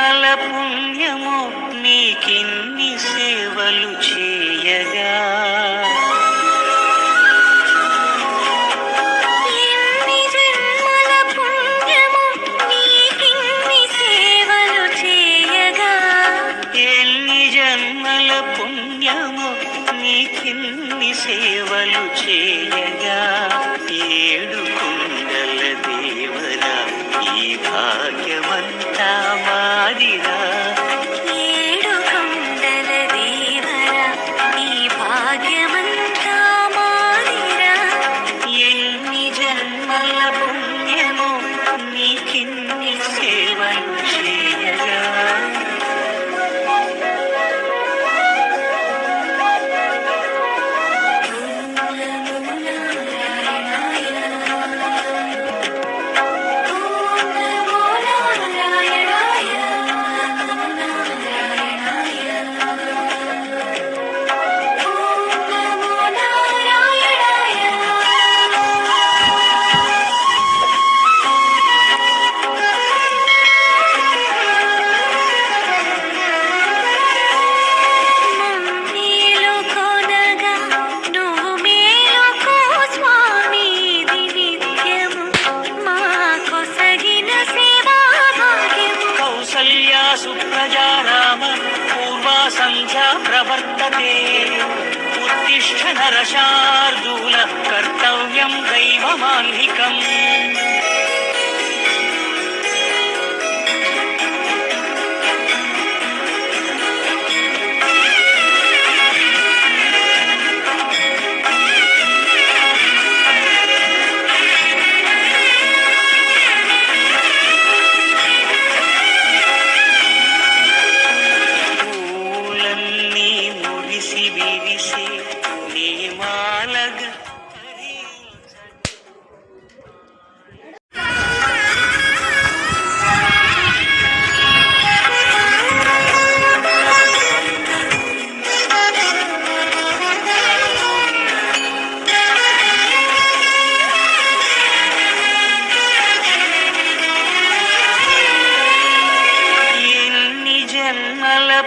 జన్మల పుణ్యము నీకిన్ని సేవలు చేయగా సేవలు చేయగా ఏడు కుండల దేవరా ఈ భాగ్యమంతా మారిరా ఏడు కుండల దేవరా ఈ భాగ్యమంతా మారిరా ఎన్ని జన్మల పుణ్యము నీకిన్ని సేవలు చేయగా सुप्रजाराम पूर्वा संध्या प्रवर्तते उत्तिष्ठ नरशार्दूल कर्तव्यं दैवमाह्निकम्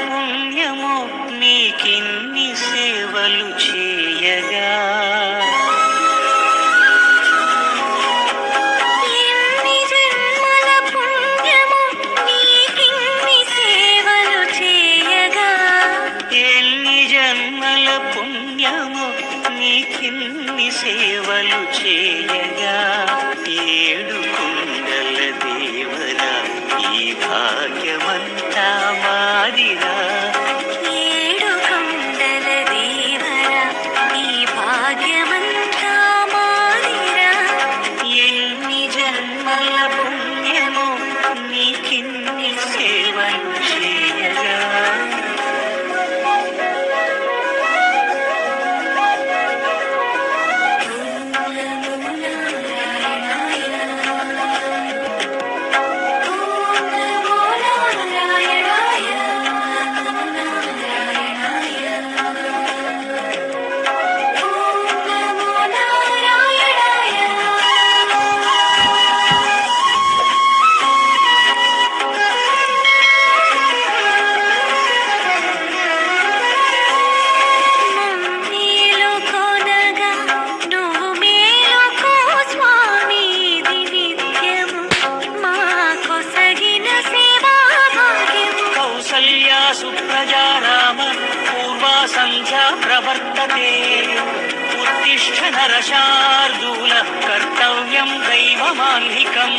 పుణ్యము నీకిన్ని సేవలు చేయగా ఎన్ని జన్మల పుణ్యము నీకిన్ని సేవలు చేయగా ఎన్ని జన్మల పుణ్యము నీకిన్ని సేవలు చేయగా ఏడు కుండల దేవరా ఈ భాగ్యమంతా మారిరా ఏడు కుండల దేవరా ఈ భాగ్యమంతా మారిరా ఎన్ని జన్మల పుణ్యము నీకిన్ని సేవలు చేయగా सुप्रजाराम पूर्वा संध्या प्रवर्तते उत्तिष्ठ नरशार्दूल कर्तव्यं दैवमाह्निकम्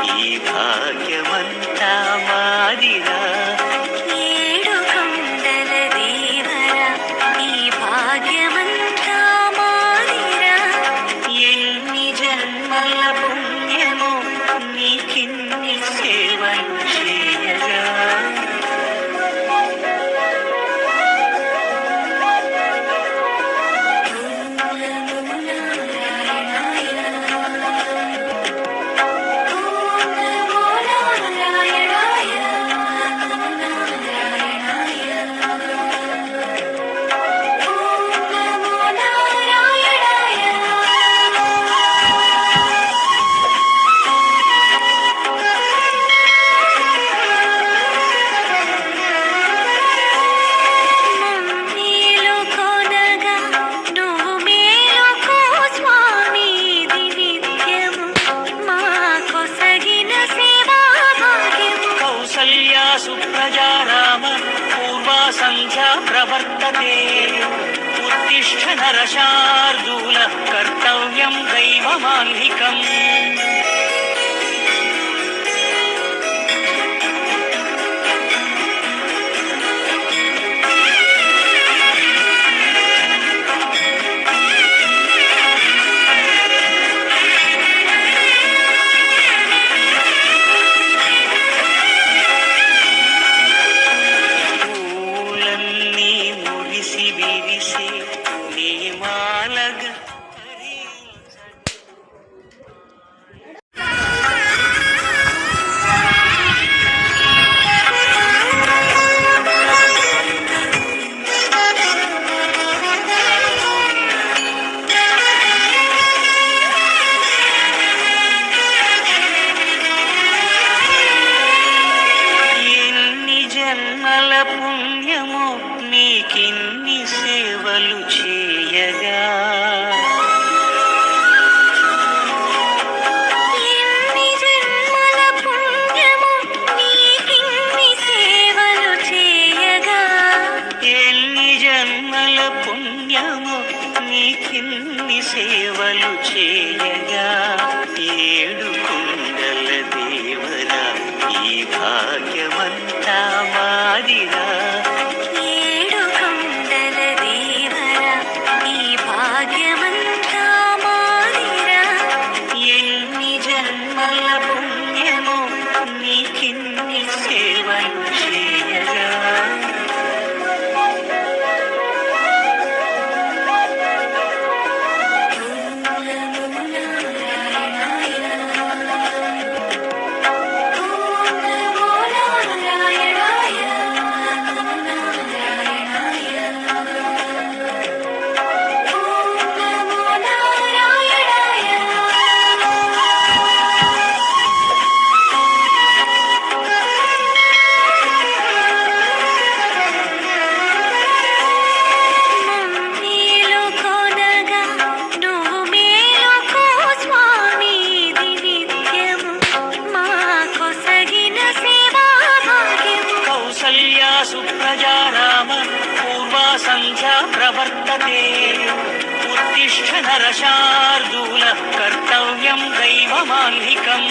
ఈ భాగ్యమంతా మాదిరా. ఏడు కొండల దేవరా ఈ భాగ్యమంతా మాదిరా. ఎన్ని జన్మల పుణ్యమో నీకిన్ని సేవలు చేయగా. సుప్రజారామ పూర్వా సంధ్యా ప్రవర్తతే. ఉత్తిష్ఠ నరశార్దూల కర్తవ్యం దైవమాన్నికం. పుణ్యము నీకిన్ని సేవలు చేయగా. ఎన్ని జన్మల పుణ్యము నీకిన్ని సేవలు చేయగా. ఎన్ని జన్మల పుణ్యము నీకిన్ని సేవలు చేయగా. ఏడు కుండల దేవరా ఈ భాగ్యమంతా మాదిరా. ఏడు కొండల దేవరా ఈ భాగ్యమంతా మాదిరా. ఎన్ని జన్మల పుణ్యము నీకిన్ని సేవలు చేయగా. సుప్రజారామ పూర్వా సంధ్యా ప్రవర్తతే. ఉత్తిష్ఠ నరశార్దూల కర్తవ్యం దైవమాన్నికం.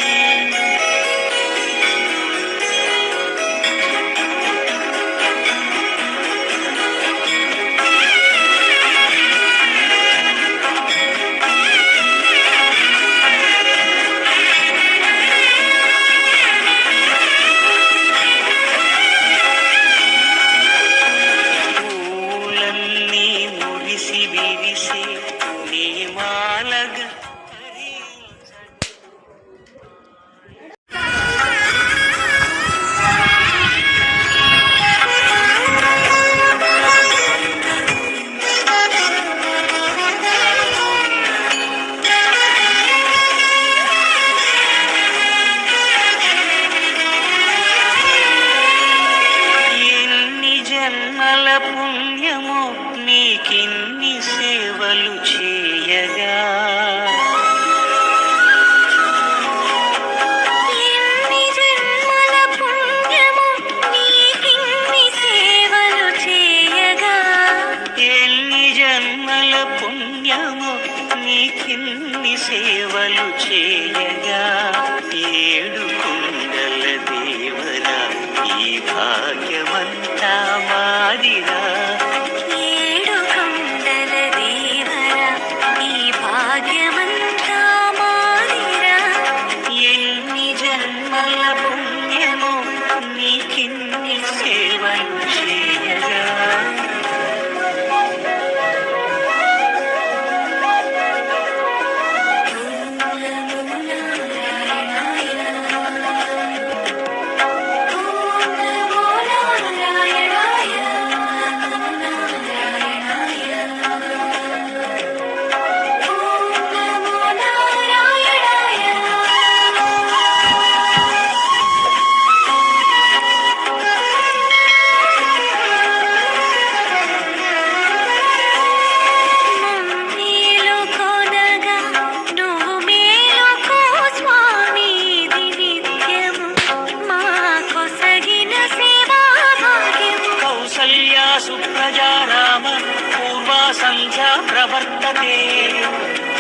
प्रवर्तते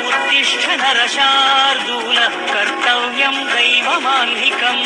उत्तिष्ठ नरशार्दूल कर्तव्यं दैवमाह्निकम्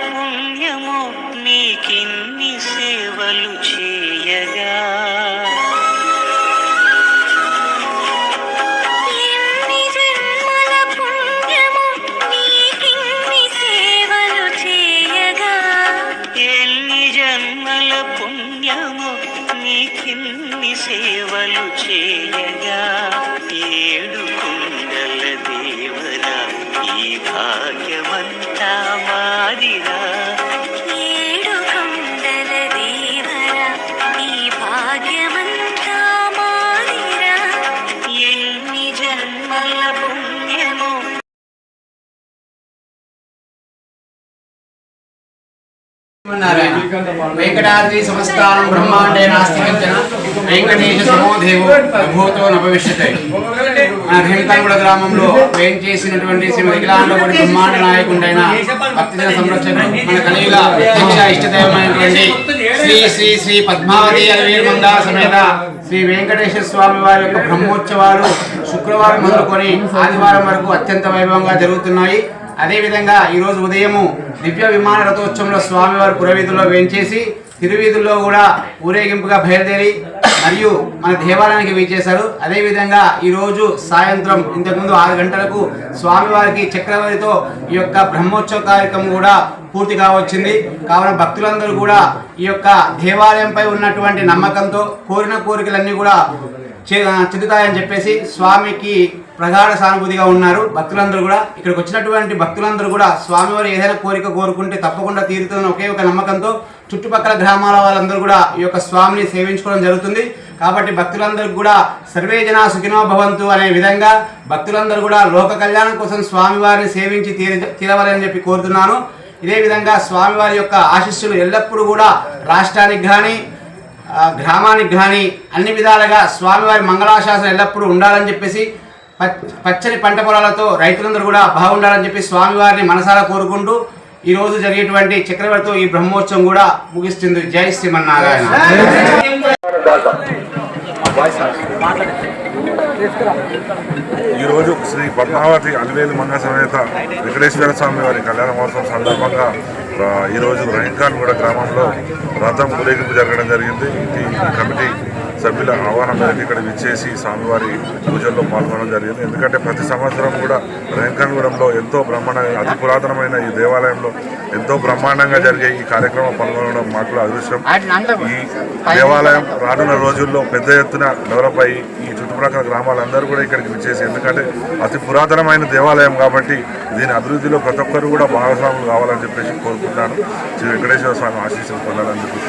పుణ్యము నీకిన్ని సేవలు చేయగా ఎన్ని జన్మల పుణ్యము నీకిన్ని సేవలు చేయగా ఎన్ని జన్మల పుణ్యము నీకిన్ని సేవలు చేయగా ఏడు కుండల దేవరా ఈ భాగ్యమంతా మాదిరా ఏడు కొండల దేవరా ఈ భాగ్యమంతా మాదిరా ఎన్ని జన్మల పుణ్యము వెంకటాద్రి సమస్తానం బ్రహ్మాండే నాస్తి కించన వెంకటేశ సమో దేవో విభూతో నభవిష్యతే. మన రేంకల్గూడ గ్రామంలో వేంచేసినటువంటి శ్రీమతి వికలాంగపురి బ్రహ్మాండ నాయకుడైన భక్తజన సంరక్షకుడు మన కలియుగ అధ్యక్ష ఇష్టదైవమైనటువంటి శ్రీ శ్రీ శ్రీ పద్మావతి అలవేలుమంగ సమేత శ్రీ వెంకటేశ్వర స్వామి వారి యొక్క బ్రహ్మోత్సవాలు శుక్రవారం మొదలుకొని ఆదివారం వరకు అత్యంత వైభవంగా జరుగుతున్నాయి. అదేవిధంగా ఈరోజు ఉదయము దివ్య విమాన రథోత్సవంలో స్వామివారి పురవీధుల్లో వేంచేసి తిరువీధుల్లో కూడా ఊరేగింపుగా బయలుదేరి మరియు మన దేవాలయానికి వీచేశారు. అదేవిధంగా ఈరోజు సాయంత్రం ఇంతకుముందు 6 గంటలకు స్వామివారికి చక్రవర్తితో ఈ యొక్క బ్రహ్మోత్సవ కార్యక్రమం కూడా పూర్తి కావచ్చింది. కావున భక్తులందరూ కూడా ఈ యొక్క దేవాలయంపై ఉన్నటువంటి నమ్మకంతో కోరిన కోరికలన్నీ కూడా చెందుతాయని చెప్పేసి స్వామికి ప్రగాఢ సానుభూతిగా ఉన్నారు. భక్తులందరూ కూడా ఇక్కడికి వచ్చినటువంటి భక్తులందరూ కూడా స్వామివారు ఏదైనా కోరిక కోరుకుంటే తప్పకుండా తీరుతున్న ఒకే ఒక నమ్మకంతో చుట్టుపక్కల గ్రామాల వాళ్ళందరూ కూడా ఈ యొక్క స్వామిని సేవించుకోవడం జరుగుతుంది. కాబట్టి భక్తులందరూ కూడా సర్వే జనా సుఖినో భవంతు అనే విధంగా భక్తులందరూ కూడా లోక కళ్యాణం కోసం స్వామివారిని సేవించి తీరవాలని చెప్పి కోరుతున్నాను. ఇదే విధంగా స్వామివారి యొక్క ఆశీస్సులు ఎల్లప్పుడూ కూడా రాష్ట్రానికి కానీ గ్రామానికి కానీ అన్ని విధాలుగా స్వామివారి మంగళాశాసనం ఎల్లప్పుడూ ఉండాలని చెప్పేసి పచ్చని పంట పొలాలతో రైతులందరూ కూడా బాగుండాలని చెప్పి స్వామివారిని మనసారా కోరుకుంటూ ఈ రోజు జరిగేటువంటి చక్రవర్తితో ఈ బ్రహ్మోత్సవం కూడా ముగిస్తుంది. జై శ్రీమన్నారాయణ. ఈరోజు శ్రీ పద్మావతి అలవేలుమంగ సమేత వెంకటేశ్వర స్వామి వారి కళ్యాణ మహోత్సవం సందర్భంగా ఈరోజు రేంకల్గూడ గ్రామంలో రథం ఊరేగింపు జరగడం జరిగింది. ఈ కమిటీ సభ్యుల ఆహ్వానం మేరకు ఇక్కడ విచ్చేసి స్వామివారి పూజల్లో పాల్గొనడం జరిగింది. ఎందుకంటే ప్రతి సంవత్సరం కూడా రేంకల్గూడెంలో ఎంతో బ్రహ్మాండంగా అతి పురాతనమైన ఈ దేవాలయంలో ఎంతో బ్రహ్మాండంగా జరిగే ఈ కార్యక్రమం పాల్గొనడం మాకు కూడా అదృష్టం. ఈ దేవాలయం రానున్న రోజుల్లో పెద్ద ఎత్తున డెవలప్ అయ్యి ఈ చుట్టుప్రక్కల గ్రామాలందరూ కూడా ఇక్కడికి విచ్చేసి, ఎందుకంటే అతి పురాతనమైన దేవాలయం కాబట్టి దీని అభివృద్ధిలో ప్రతి ఒక్కరు కూడా భాగస్వాములు కావాలని చెప్పేసి కోరుకుంటాను. శ్రీ వెంకటేశ్వర స్వామి ఆశీస్సులు పొందాలని చెప్పి